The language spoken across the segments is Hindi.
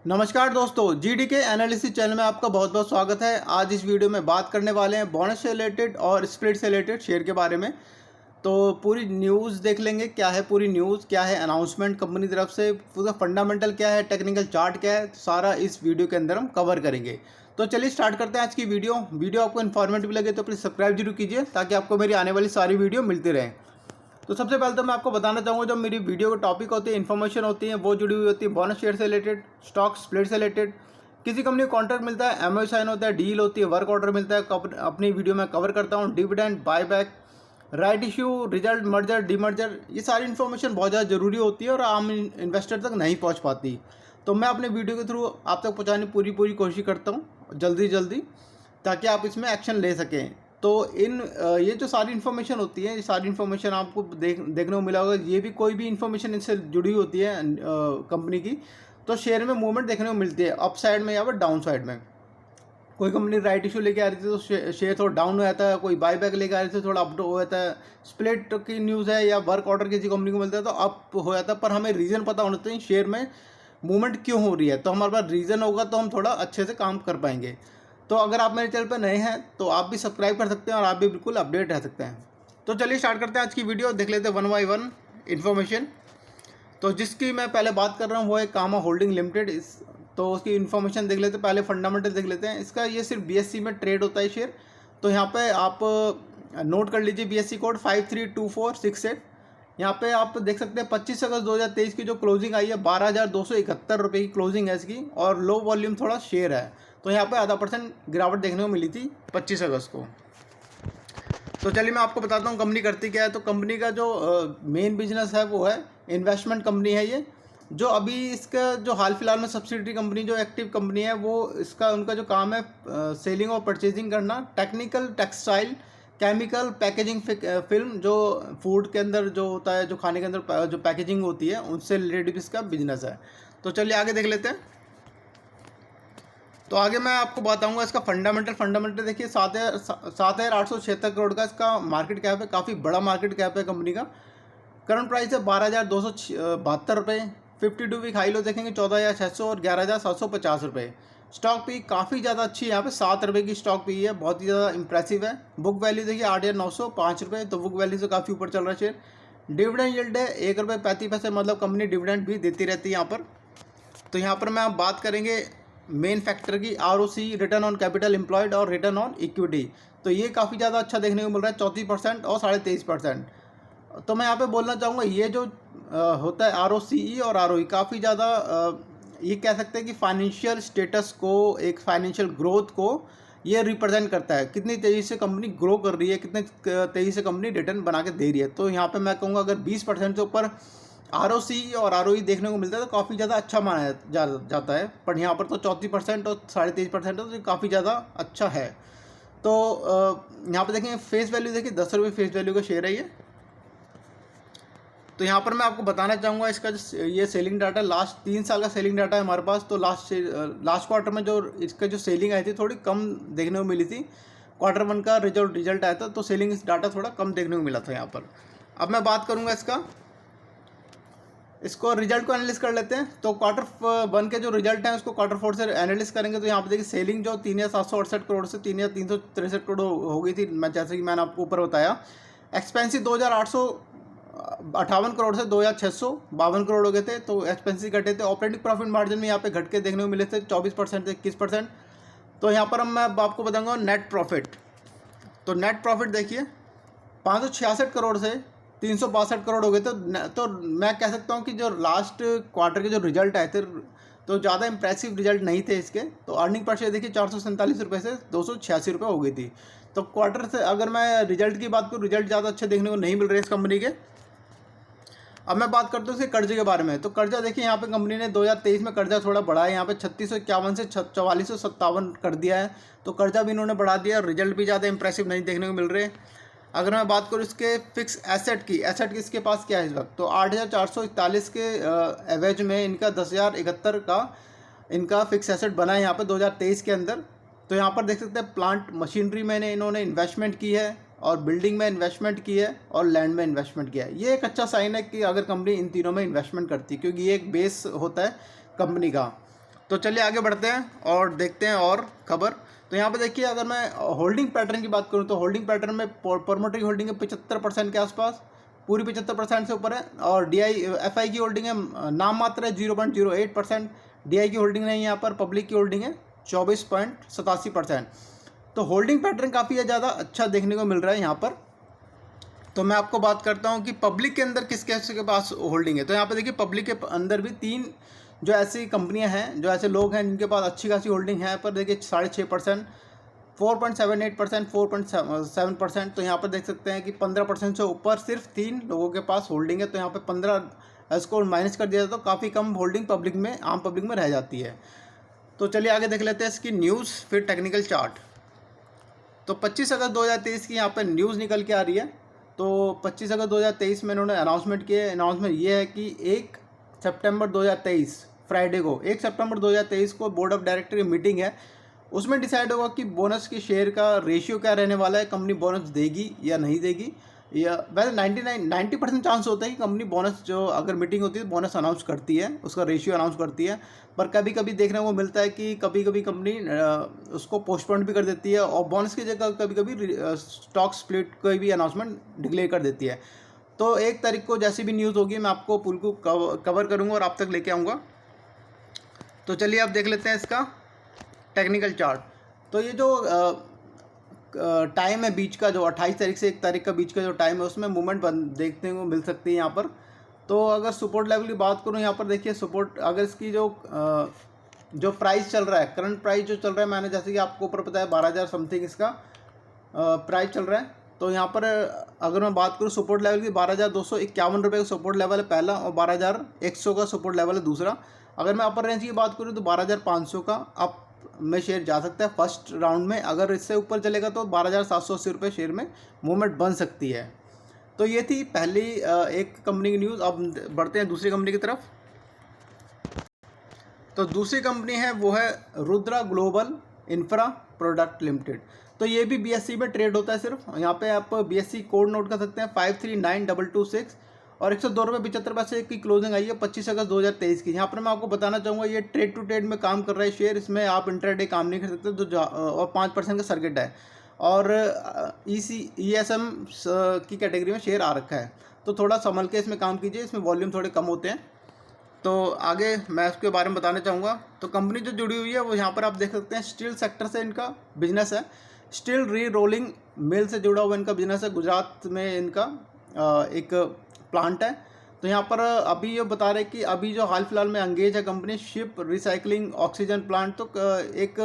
नमस्कार दोस्तों, जीडी के एनालिसिस चैनल में आपका बहुत बहुत स्वागत है। आज इस वीडियो में बात करने वाले हैं बोनस से रिलेटेड और स्प्लिट से रिलेटेड शेयर के बारे में। तो पूरी न्यूज़ देख लेंगे, क्या है पूरी न्यूज़, क्या है अनाउंसमेंट कंपनी तरफ से, पूरा फंडामेंटल क्या है, टेक्निकल चार्ट क्या है, सारा इस वीडियो के अंदर हम कवर करेंगे। तो चलिए स्टार्ट करते हैं आज की वीडियो आपको इन्फॉर्मेटिव लगे तो प्लीज़ सब्सक्राइब जरूर कीजिए ताकि आपको मेरी आने वाली सारी वीडियो मिलती रहे। तो सबसे पहले तो मैं आपको बताना चाहूँगा, जो मेरी वीडियो का टॉपिक होती है, इन्फॉर्मेशन होती है, वो जुड़ी हुई होती है बोनस शेयर से रिलेटेड, स्टॉक स्प्लिट से रिलेटेड, किसी कंपनी को कॉन्ट्रैक्ट मिलता है, एमओयू साइन होता है, डील होती है, वर्क ऑर्डर मिलता है, अपनी वीडियो में कवर करता हूँ, dividend, buyback, right issue, result, merger, demerger, ये सारी इन्फॉर्मेशन बहुत ज़्यादा जरूरी होती है और आम इन्वेस्टर तक नहीं पहुँच पाती। तो मैं अपने वीडियो के थ्रू आप तक पहुँचाने पूरी कोशिश करता हूँ जल्दी ताकि आप इसमें एक्शन ले सकें। तो ये जो सारी इन्फॉर्मेशन होती है, ये सारी इन्फॉर्मेशन आपको देखने को मिला होगा। ये भी कोई भी इन्फॉर्मेशन इनसे जुड़ी होती है कंपनी की, तो शेयर में मूवमेंट देखने को मिलती है अप साइड में या फिर डाउन साइड में। कोई कंपनी राइट इशू लेके आ रही थी तो शेयर थोड़ा डाउन हो जाता है, कोई बाई बैक लेके आ रही थी थोड़ा अप हो जाता है। स्प्लिट की न्यूज़ है या वर्क ऑर्डर किसी कंपनी को मिलता है तो अप हो जाता है, पर हमें रीज़न पता होना चाहिए शेयर में मूवमेंट क्यों हो रही है। तो हमारे पास रीज़न होगा तो हम थोड़ा अच्छे से काम कर पाएंगे। तो अगर आप मेरे चैनल पर नए हैं तो आप भी सब्सक्राइब कर सकते हैं और आप भी बिल्कुल अपडेट रह सकते हैं। तो चलिए स्टार्ट करते हैं आज की वीडियो, देख लेते हैं वन बाई वन इन्फॉर्मेशन। तो जिसकी मैं पहले बात कर रहा हूँ वो है कामा होल्डिंग लिमिटेड। तो उसकी इन्फॉर्मेशन देख लेते हैं, पहले फंडामेंटल देख लेते हैं। इसका ये सिर्फ बीएससी में ट्रेड होता है शेयर। तो यहाँ पे आप नोट कर लीजिए बीएससी कोड 532468। यहाँ पे आप देख सकते हैं 25 अगस्त 2023 की जो क्लोजिंग आई है 12,271 रुपये की क्लोजिंग है इसकी, और लो वॉल्यूम थोड़ा शेयर है। तो यहाँ पे आधा % गिरावट देखने को मिली थी 25 अगस्त को। तो चलिए मैं आपको बताता हूँ कंपनी करती क्या है। तो कंपनी का जो मेन बिजनेस है वो है इन्वेस्टमेंट कंपनी है ये। जो अभी इसका जो हाल फिलहाल में सब्सिडरी कंपनी जो एक्टिव कंपनी है वो उनका जो काम है सेलिंग और परचेजिंग करना, technical, textile, chemical, packaging film, जो फूड के अंदर जो होता है, जो खाने के अंदर जो पैकेजिंग होती है, उनसे रिलेटेड इसका बिजनेस है। तो चलिए आगे देख लेते हैं। तो आगे मैं आपको बताऊंगा इसका फंडामेंटल देखिए 7,876 करोड़ का इसका मार्केट कैप है। काफ़ी बड़ा मार्केट कैप है कंपनी का। करंट प्राइस है 12,272 रुपये। 52 वीक हाई लो देखेंगे 14,600 और 11,750 रुपये। स्टॉक पी काफ़ी ज़्यादा अच्छी है, यहाँ पे 7 रुपये की स्टॉक पी है, बहुत ही ज़्यादा इंप्रेसिव है। बुक वैल्यू देखिए 8,905 रुपये, तो बुक वैल्यू से काफ़ी ऊपर चल रहा है शेयर। डिविडेंड यील्ड है 1 रुपये 35 पैसे, मतलब कंपनी डिविडेंड भी देती रहती है यहाँ पर। तो यहाँ पर मैं आप बात करेंगे मेन फैक्टर की, ROC, return on capital employed और रिटर्न ऑन इक्विटी। तो ये काफ़ी ज़्यादा अच्छा देखने को मिल रहा है, 34% और 23.5%। तो मैं यहाँ पे बोलना चाहूँगा ये जो होता है ROCE और ROE, काफ़ी ज़्यादा ये कह सकते हैं कि फाइनेंशियल स्टेटस को, एक फाइनेंशियल ग्रोथ को ये रिप्रेजेंट करता है। कितनी तेज़ी से कंपनी ग्रो कर रही है, कितनी तेज़ी से कंपनी रिटर्न बना के दे रही है। तो यहाँ पे मैं कहूँगा अगर 20% से ऊपर ROCE और ROE देखने को मिलता है तो काफ़ी ज़्यादा अच्छा माना जाता है। पर यहाँ पर तो 34% और 23.5% है, तो काफ़ी ज़्यादा अच्छा है। तो यहाँ पे देखें फेस वैल्यू, देखिए 10 रुपये फेस वैल्यू का शेयर है ये। तो यहाँ पर मैं आपको बताना चाहूँगा इसका जो ये सेलिंग डाटा, लास्ट 3 साल का सेलिंग डाटा है हमारे पास। तो लास्ट क्वार्टर में जो इसका जो सेलिंग आई थी थोड़ी कम देखने को मिली थी। Q1 का रिजल्ट आया था तो सेलिंग डाटा थोड़ा कम देखने को मिला था यहाँ पर। अब मैं बात करूँगा इसको रिजल्ट को एनालिस कर लेते हैं। तो Q1 के जो रिजल्ट है उसको Q4 से एनालिस करेंगे। तो यहाँ पर देखिए सेलिंग जो 3,768 करोड़ से 3,363 करोड़ हो गई थी, जैसे कि मैंने आपको ऊपर बताया। एक्सपेंसिव 2,858 करोड़ से 2,652 करोड़ हो गए थे, तो एक्सपेंसिव घटे थे। ऑपरेटिंग प्रॉफिट मार्जिन में यहाँ पे घट के देखने को मिले थे 24% से 21%। तो यहाँ पर मैं आपको बताऊँगा नेट प्रॉफिट। तो नेट प्रॉफिट देखिए 566 करोड़ से 362 करोड़ हो गए थे। तो मैं कह सकता हूँ कि जो लास्ट क्वार्टर के जो रिजल्ट आए थे तो ज़्यादा इंप्रेसिव रिजल्ट नहीं थे इसके। तो अर्निंग पर शेयर देखिए 447 रुपये से 286 रुपये हो गई थी। तो क्वार्टर से अगर मैं रिजल्ट की बात करूँ, रिजल्ट ज़्यादा अच्छे देखने को नहीं मिल रहे इस कंपनी के। अब मैं बात करता हूँ इसके कर्जे के बारे में। तो कर्जा देखिए यहाँ पे कंपनी ने 2023 में कर्जा थोड़ा बढ़ाया, यहाँ पे 3651 से 4457 कर दिया है। तो कर्जा भी इन्होंने बढ़ा दिया और रिजल्ट भी ज़्यादा इंप्रेसिव नहीं देखने को मिल रहे। अगर मैं बात करूँ इसके फिक्स एसेट की इसके पास क्या है इस वक्त, तो 8,441 के एवरेज में इनका 10,071 का इनका फिक्स एसेट बना है यहाँ पे 2023 के अंदर। तो यहाँ पर देख सकते हैं प्लांट मशीनरी में इन्होंने इन्वेस्टमेंट की है, और बिल्डिंग में इन्वेस्टमेंट की है, और लैंड में इन्वेस्टमेंट किया है। ये एक अच्छा साइन है कि अगर कंपनी इन तीनों में इन्वेस्टमेंट करती है, क्योंकि ये एक बेस होता है कंपनी का। तो चलिए आगे बढ़ते हैं और देखते हैं और खबर। तो यहाँ पे देखिए, अगर मैं होल्डिंग पैटर्न की बात करूँ तो होल्डिंग पैटर्न में प्रमोटर की होल्डिंग है 75% के आसपास, पूरी 75% से ऊपर है। और एफआई की होल्डिंग है नाम मात्र है 0.08%। डीआई की होल्डिंग नहीं है यहाँ पर, पब्लिक की होल्डिंग है 24.87%। तो होल्डिंग पैटर्न काफ़ी ज़्यादा अच्छा देखने को मिल रहा है यहाँ पर। तो मैं आपको बात करता हूँ कि पब्लिक के अंदर किस किस के पास होल्डिंग है। तो यहाँ पे देखिए, पब्लिक के अंदर भी 3 जो ऐसी कंपनियां हैं, जो ऐसे लोग हैं जिनके पास अच्छी खासी होल्डिंग है। यहाँ पर देखिए 6.5%, 4.78%, 4.7%। तो यहाँ पर देख सकते हैं कि 15% से ऊपर सिर्फ 3 लोगों के पास होल्डिंग है। तो यहाँ पर 15 इसको माइनस कर दिया जाए तो काफ़ी कम होल्डिंग पब्लिक में, आम पब्लिक में रह जाती है। तो चलिए आगे देख लेते हैं इसकी न्यूज़, फिर टेक्निकल चार्ट। तो 25 अगस्त 2023 की यहाँ पर न्यूज़ निकल के आ रही है। तो 25 अगस्त 2023 में इन्होंने अनाउंसमेंट किए। अनाउंसमेंट ये है कि 1 सितंबर 2023 फ्राइडे को, 1 सितंबर 2023 को बोर्ड ऑफ डायरेक्टर की मीटिंग है। उसमें डिसाइड होगा कि बोनस की शेयर का रेशियो क्या रहने वाला है, कंपनी बोनस देगी या नहीं देगी। या वैसे 90% चांस होता है कि कंपनी बोनस, जो अगर मीटिंग होती है बोनस अनाउंस करती है, उसका रेशियो अनाउंस करती है। पर कभी कभी देखने को मिलता है कि कभी कभी कंपनी उसको पोस्टपोन भी कर देती है और बोनस की जगह कभी कभी स्टॉक स्प्लिट कोई भी अनाउंसमेंट डिक्लेयर कर देती है। तो 1 तारीख को जैसी भी न्यूज़ होगी मैं आपको पूरी को कवर करूँगा और आप तक लेके आऊँगा। तो चलिए अब देख लेते हैं इसका टेक्निकल चार्ट। तो ये जो टाइम है बीच का, जो 28 तारीख से 1 तारीख का बीच का जो टाइम है, उसमें मूवमेंट देखने को मिल सकती है यहाँ पर। तो अगर सपोर्ट लेवल की बात करूँ, यहाँ पर देखिए सपोर्ट, अगर इसकी जो प्राइस चल रहा है, करंट प्राइस जो चल रहा है, मैंने जैसे कि आपको ऊपर बताया 12,000 समथिंग इसका प्राइस चल रहा है। तो यहाँ पर अगर मैं बात करूँ सपोर्ट लेवल की, 12,251 रुपये का सपोर्ट लेवल है पहला और 12,100 का सपोर्ट लेवल है दूसरा। अगर मैं अपर रेंज की बात करूँ तो 12,500 का अप में शेयर जा सकता है फर्स्ट राउंड में। अगर इससे ऊपर चलेगा तो 12,780 रुपये शेयर में मूवमेंट बन सकती है। तो ये थी पहली एक कंपनी की न्यूज़। अब बढ़ते हैं दूसरी कंपनी की तरफ। तो दूसरी कंपनी है वो है Rudra global infra product limited. तो ये भी बीएससी में ट्रेड होता है सिर्फ। यहाँ पे आप बीएससी कोड नोट कर सकते हैं 539226 और 102.75 की क्लोजिंग आई है 25 अगस्त 2023 की। यहाँ पर मैं आपको बताना चाहूँगा ये ट्रेड टू ट्रेड में काम कर रहा है शेयर। इसमें आप इंट्राडे काम नहीं कर सकते, और 5% का सर्किट है और ESM की कैटेगरी में शेयर आ रखा है। तो थोड़ा संभल के इसमें काम कीजिए, इसमें वॉल्यूम थोड़े कम होते हैं। तो आगे मैं उसके बारे में बताना चाहूँगा। तो कंपनी जो जुड़ी हुई है वो यहाँ पर आप देख सकते हैं, स्टील सेक्टर से इनका बिजनेस है। स्टील री रोलिंग मिल से जुड़ा हुआ इनका बिजनेस है। गुजरात में इनका एक प्लांट है। तो यहाँ पर अभी ये बता रहे कि अभी जो हाल फिलहाल में एंगेज है company ship recycling oxygen plant. तो एक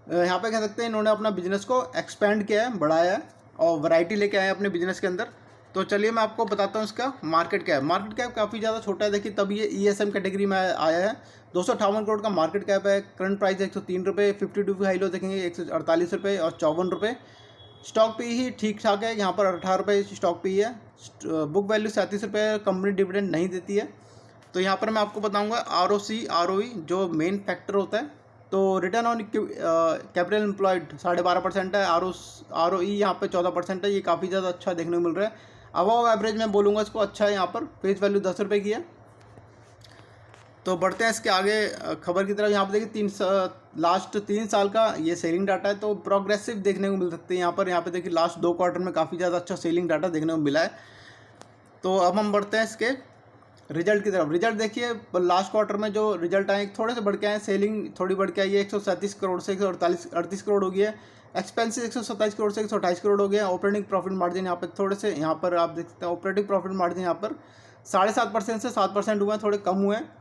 यहाँ पे कह सकते हैं इन्होंने अपना बिजनेस को एक्सपेंड किया है, बढ़ाया है और वैरायटी लेके आए हैं अपने बिजनेस के अंदर। तो चलिए मैं आपको बताता हूँ इसका मार्केट कैप। मार्केट कैप काफ़ी ज़्यादा छोटा है, देखिए तब ये ESM कैटेगरी में आया है। 258 करोड़ का मार्केट कैप है। करंट प्राइस 103 रुपये, 52 हाई लो देखेंगे 148 रुपये और 54 रुपये। स्टॉक पी ही ठीक ठाक है, यहाँ पर 18 रुपये स्टॉक पी है। बुक वैल्यू 37 रुपये। कंपनी डिविडेंड नहीं देती है। तो यहाँ पर मैं आपको बताऊँगा ROC ROE जो मेन फैक्टर होता है। तो रिटर्न ऑन कैपिटल एम्प्लॉयड 12.5% है। ROE यहाँ पे 14% है। ये काफ़ी ज़्यादा अच्छा देखने को मिल रहा है। अबव एवरेज मैं बोलूँगा इसको अच्छा है। यहाँ पर फेस वैल्यू 10 रुपये की है। तो बढ़ते हैं इसके आगे खबर की तरफ। यहाँ पर देखिए लास्ट 3 साल का ये सेलिंग डाटा है। तो प्रोग्रेसिव देखने को मिल सकते हैं यहाँ पे देखिए लास्ट 2 क्वार्टर में काफ़ी ज़्यादा अच्छा सेलिंग डाटा देखने को मिला है। तो अब हम बढ़ते हैं इसके रिजल्ट की तरफ। रिजल्ट देखिए लास्ट क्वार्टर में जो रिजल्ट आए थोड़े से बढ़ के आए। सेलिंग थोड़ी बढ़ के आई है, 137 करोड़ से 138 करोड़ हो गई है। एक्सपेंसिस 127 करोड़ से 128 करोड़ हो गया। ऑपरेटिंग प्रॉफिट मार्जिन यहाँ पर थोड़े से, यहाँ पर आप देख सकते हैं ऑपरेटिंग प्रॉफिट मार्जिन यहाँ पर 7.5% से 7% हुए हैं, थोड़े कम हुए हैं।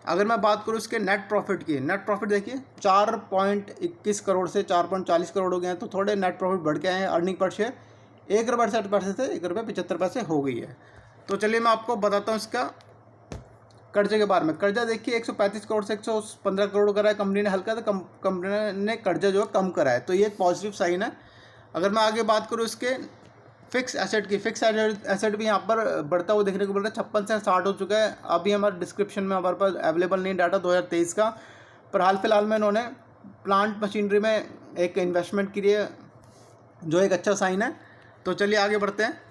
अगर मैं बात करूँ इसके नेट प्रॉफिट की, नेट प्रॉफिट देखिए 4.21 करोड़ से 4.40 करोड़ हो गए हैं। तो थोड़े नेट प्रॉफिट बढ़ के आए हैं। अर्निंग पर शेयर 1.60 से 1.75 हो गई है। तो चलिए मैं आपको बताता हूँ इसका कर्जे के बारे में। कर्जा देखिए 135 करोड़ से 115 करोड़ करा है कंपनी ने हल्का, तो कंपनी ने कर्जा जो है कम करा है। तो ये एक पॉजिटिव साइन है। अगर मैं आगे बात करूँ इसके फिक्स एसेट की, फिक्स एसेट भी यहाँ पर बढ़ता हुआ देखने को मिल रहा है। 56 से 60 हो चुका है। अभी हमारे डिस्क्रिप्शन में हमारे पास अवेलेबल नहीं डाटा 2023 का, पर हाल फिलहाल में इन्होंने प्लांट मशीनरी में एक इन्वेस्टमेंट की है जो एक अच्छा साइन है। तो चलिए आगे बढ़ते हैं।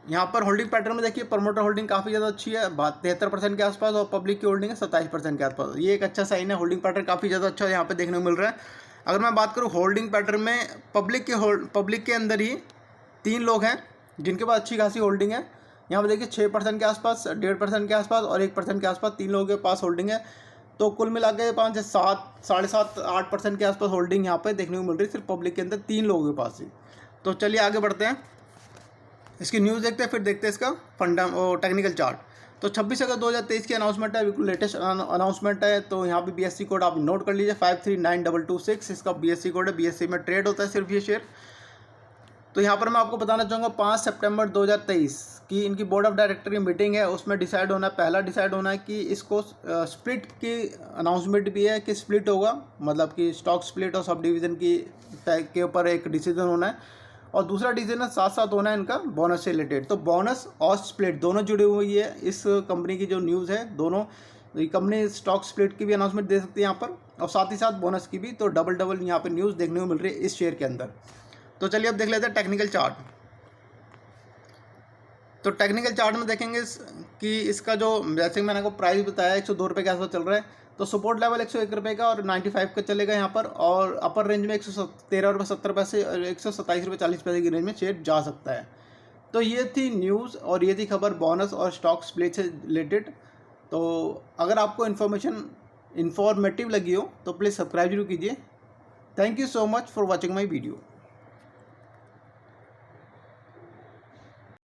यहाँ पर होल्डिंग पैटर्न में देखिए प्रमोटर होल्डिंग काफ़ी ज़्यादा अच्छी है, 73% के आसपास, और पब्लिक की होल्डिंग है 27% के आसपास। ये एक अच्छा साइन है, होल्डिंग पैटर्न काफ़ी ज़्यादा अच्छा यहाँ पे देखने को मिल रहा है। अगर मैं बात करूँ होल्डिंग पैटर्न में, पब्लिक के अंदर ही 3 लोग हैं जिनके पास अच्छी खासी होल्डिंग है। यहाँ पर देखिए 6% के आसपास, 1.5% के आसपास और 1% के आसपास 3 लोगों के पास होल्डिंग है। तो कुल मिला के 5 से 7, 7.5, 8% के आसपास होल्डिंग यहाँ पे देखने को मिल रही है सिर्फ पब्लिक के अंदर 3 लोगों के पास ही। तो चलिए आगे बढ़ते हैं, इसकी न्यूज़ देखते हैं, फिर देखते हैं इसका टेक्निकल चार्ट। तो 26 अगस्त 2023 की अनाउंसमेंट है, बिल्कुल लेटेस्ट अनाउंसमेंट है। तो यहाँ पे BSE कोड आप नोट कर लीजिए 539226 इसका BSE कोड है। BSE में ट्रेड होता है सिर्फ ये शेयर। तो यहाँ पर मैं आपको बताना चाहूँगा 5 सितंबर 2023 की इनकी बोर्ड ऑफ डायरेक्टर की मीटिंग है, उसमें डिसाइड होना है, पहला डिसाइड होना है कि इसको स्प्लिट की अनाउंसमेंट भी है कि स्प्लिट होगा, मतलब कि स्टॉक स्प्लिट और सब डिवीज़न की के ऊपर एक डिसीजन होना है। और दूसरा डिसीजन साथ साथ होना है इनका बोनस से रिलेटेड। तो बोनस और स्प्लिट दोनों जुड़ी हुई है इस कंपनी की जो न्यूज़ है, दोनों कंपनी स्टॉक स्प्लिट की भी अनाउंसमेंट दे सकती है यहाँ पर, और साथ ही साथ बोनस की भी। तो डबल यहाँ पर न्यूज़ देखने को मिल रही है इस शेयर के अंदर। तो चलिए अब देख लेते हैं टेक्निकल चार्ट। तो टेक्निकल चार्ट में देखेंगे कि इसका जो, जैसे मैंने आपको प्राइस बताया 102 रुपये के आसपास चल रहा है। तो सपोर्ट लेवल 101 रुपये का और 95 का चलेगा यहाँ पर, और अपर रेंज में 113 रुपये 70 पैसे और 127 रुपये 40 पैसे की रेंज में शेयर जा सकता है। तो ये थी न्यूज़ और ये थी खबर बोनस और स्टॉक स्प्लिट से रिलेटेड। तो अगर आपको इन्फॉर्मेटिव लगी हो तो प्लीज़ सब्सक्राइब जरूर कीजिए। Thank you so much for watching my video.